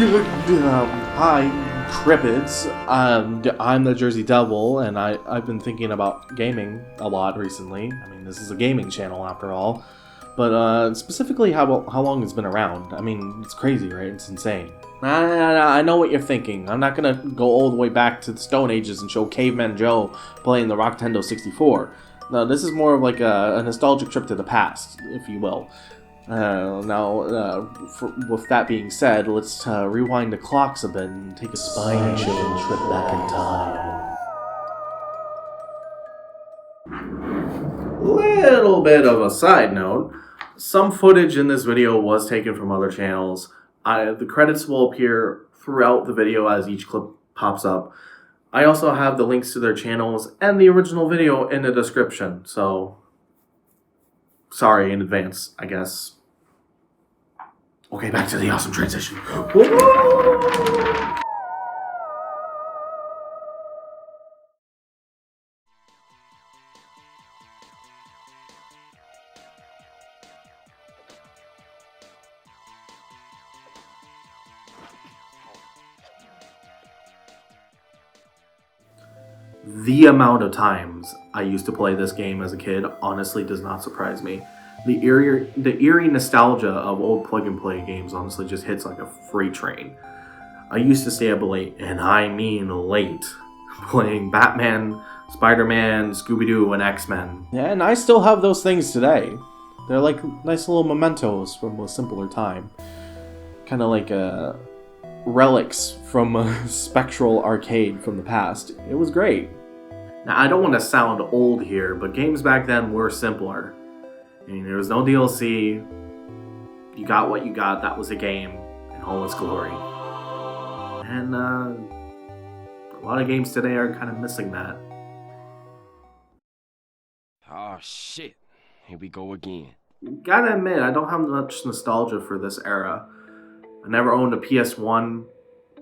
Hi, Cryptids. I'm the Jersey Devil, and I've been thinking about gaming a lot recently. I mean, this is a gaming channel after all. But specifically how long it's been around. I mean, it's crazy, right? It's insane. I know what you're thinking. I'm not gonna go all the way back to the Stone Ages and show Caveman Joe playing the Nintendo 64. No, this is more of like a nostalgic trip to the past, if you will. With that being said, let's rewind the clocks a bit and take a spine-chilling trip back in time. Little bit of a side note, some footage in this video was taken from other channels. The credits will appear throughout the video as each clip pops up. I also have the links to their channels and the original video in the description, so sorry in advance, I guess. Okay, back to the awesome transition. The amount of times I used to play this game as a kid honestly does not surprise me. The eerie nostalgia of old plug-and-play games honestly just hits like a freight train. I used to stay up late, and I mean late, playing Batman, Spider-Man, Scooby-Doo, and X-Men. Yeah, and I still have those things today. They're like nice little mementos from a simpler time. Kind of like relics from a spectral arcade from the past. It was great. Now, I don't want to sound old here, but games back then were simpler. I mean, there was no DLC. You got what you got. That was a game in all its glory. And a lot of games today are kind of missing that. Oh shit, here we go again. Gotta admit, I don't have much nostalgia for this era. I never owned a PS1,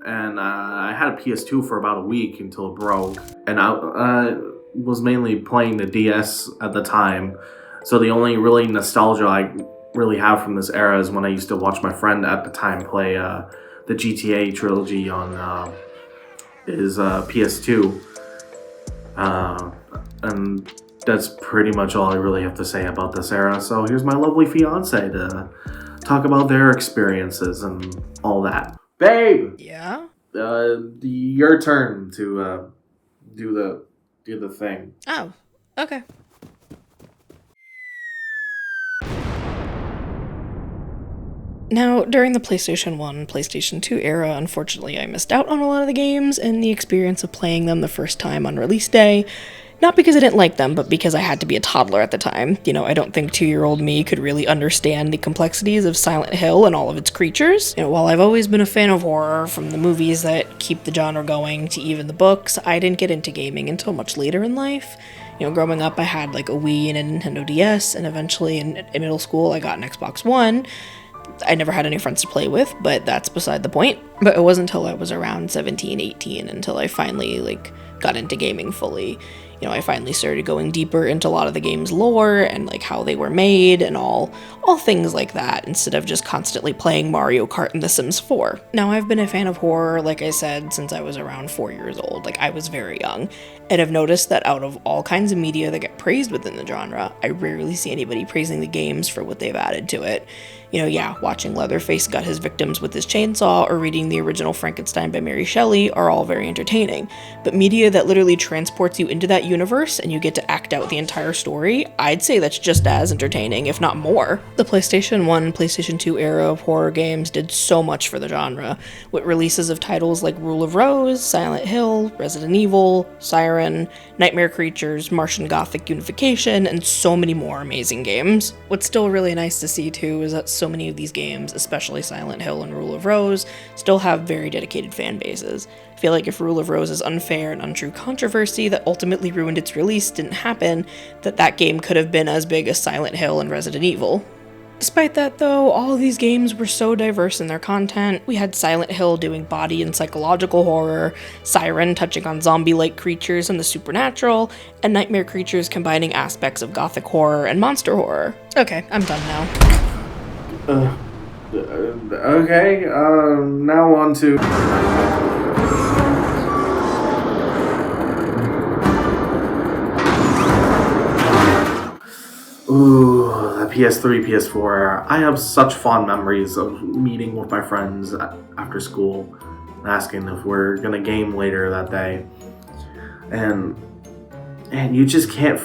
and I had a PS2 for about a week until it broke. And I was mainly playing the DS at the time. So the only really nostalgia I really have from this era is when I used to watch my friend at the time play the GTA trilogy on his PS2. And that's pretty much all I really have to say about this era. So here's my lovely fiance to talk about their experiences and all that. Babe! Yeah? Your turn to do the thing. Oh, okay. Now, during the PlayStation 1, PlayStation 2 era, unfortunately I missed out on a lot of the games and the experience of playing them the first time on release day. Not because I didn't like them, but because I had to be a toddler at the time. You know, I don't think 2-year-old me could really understand the complexities of Silent Hill and all of its creatures. You know, while I've always been a fan of horror, from the movies that keep the genre going to even the books, I didn't get into gaming until much later in life. You know, growing up I had like a Wii and a Nintendo DS, and eventually in middle school I got an Xbox One. I never had any friends to play with, but that's beside the point. But it wasn't until I was around 17, 18 until I finally got into gaming fully. You know, I finally started going deeper into a lot of the game's lore and how they were made and all things like that, instead of just constantly playing Mario Kart and The Sims 4. Now, I've been a fan of horror, like I said, since I was around 4 years old. I was very young, and I've noticed that out of all kinds of media that get praised within the genre, I rarely see anybody praising the games for what they've added to it. You know, yeah, watching Leatherface gut his victims with his chainsaw or reading the original Frankenstein by Mary Shelley are all very entertaining, but media that literally transports you into that universe and you get to act out the entire story, I'd say that's just as entertaining, if not more. The PlayStation 1, PlayStation 2 era of horror games did so much for the genre, with releases of titles like Rule of Rose, Silent Hill, Resident Evil, Siren, Nightmare Creatures, Martian Gothic Unification, and so many more amazing games. What's still really nice to see too is that so many of these games, especially Silent Hill and Rule of Rose, still have very dedicated fan bases. I feel like if Rule of Rose's unfair and untrue controversy that ultimately ruined its release didn't happen, that game could have been as big as Silent Hill and Resident Evil. Despite that though, all of these games were so diverse in their content. We had Silent Hill doing body and psychological horror, Siren touching on zombie-like creatures and the supernatural, and Nightmare Creatures combining aspects of gothic horror and monster horror. Okay, I'm done now. Okay, now on to... Ooh, the PS3, PS4 era. I have such fond memories of meeting with my friends after school, asking if we're gonna game later that day. And you just can't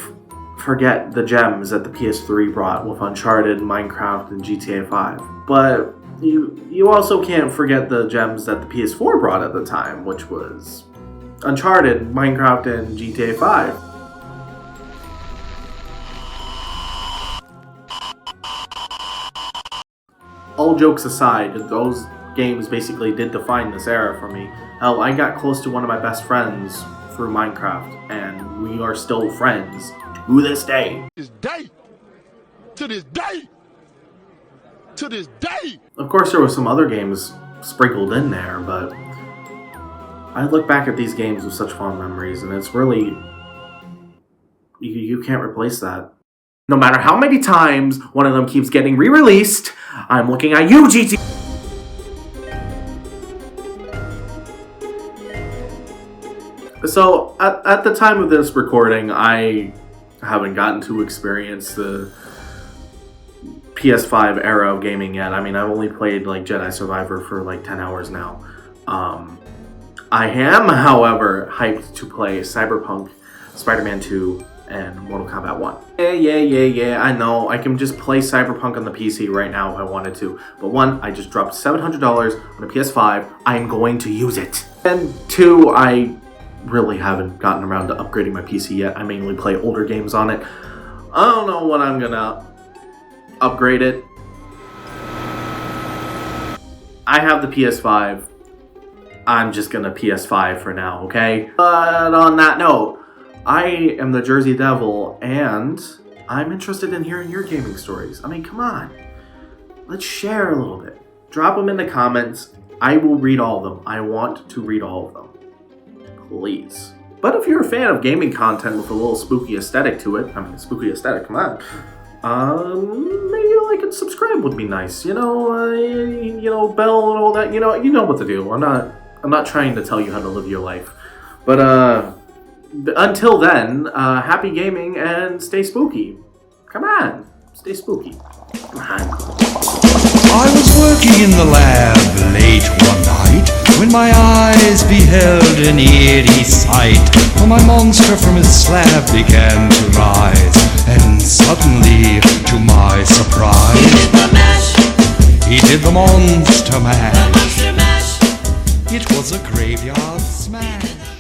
forget the gems that the PS3 brought with Uncharted, Minecraft, and GTA 5. But you also can't forget the gems that the PS4 brought at the time, which was Uncharted, Minecraft, and GTA 5. All jokes aside, those games basically did define this era for me. Hell, I got close to one of my best friends through Minecraft, and we are still friends to this day. To this day! Of course, there were some other games sprinkled in there, but I look back at these games with such fond memories, and it's really... You can't replace that. No matter how many times one of them keeps getting re-released, I'm looking at you, GT! So, at the time of this recording, I haven't gotten to experience the PS5 era of gaming yet. I mean, I've only played like Jedi Survivor for like 10 hours now. I am, however, hyped to play Cyberpunk, Spider-Man 2, and Mortal Kombat 1. Yeah, I know. I can just play Cyberpunk on the PC right now if I wanted to. But one, I just dropped $700 on a PS5. I'm going to use it. And two, I really haven't gotten around to upgrading my PC yet. I mainly play older games on it. I don't know when I'm gonna upgrade it. I have the PS5. I'm just gonna PS5 for now, okay? But on that note, I am the Jersey Devil, and I'm interested in hearing your gaming stories. I mean, come on. Let's share a little bit. Drop them in the comments. I will read all of them. I want to read all of them. Please. But if you're a fan of gaming content with a little spooky aesthetic to it, I mean, spooky aesthetic, come on. Maybe like and subscribe would be nice. You know, bell and all that. You know what to do. I'm not trying to tell you how to live your life. But until then, happy gaming and stay spooky. Come on, stay spooky. Come on. I was working in the lab late one night when my eyes beheld an eerie sight. For my monster from his slab began to rise, and suddenly, to my surprise, he did the monster mash. It was a graveyard smash.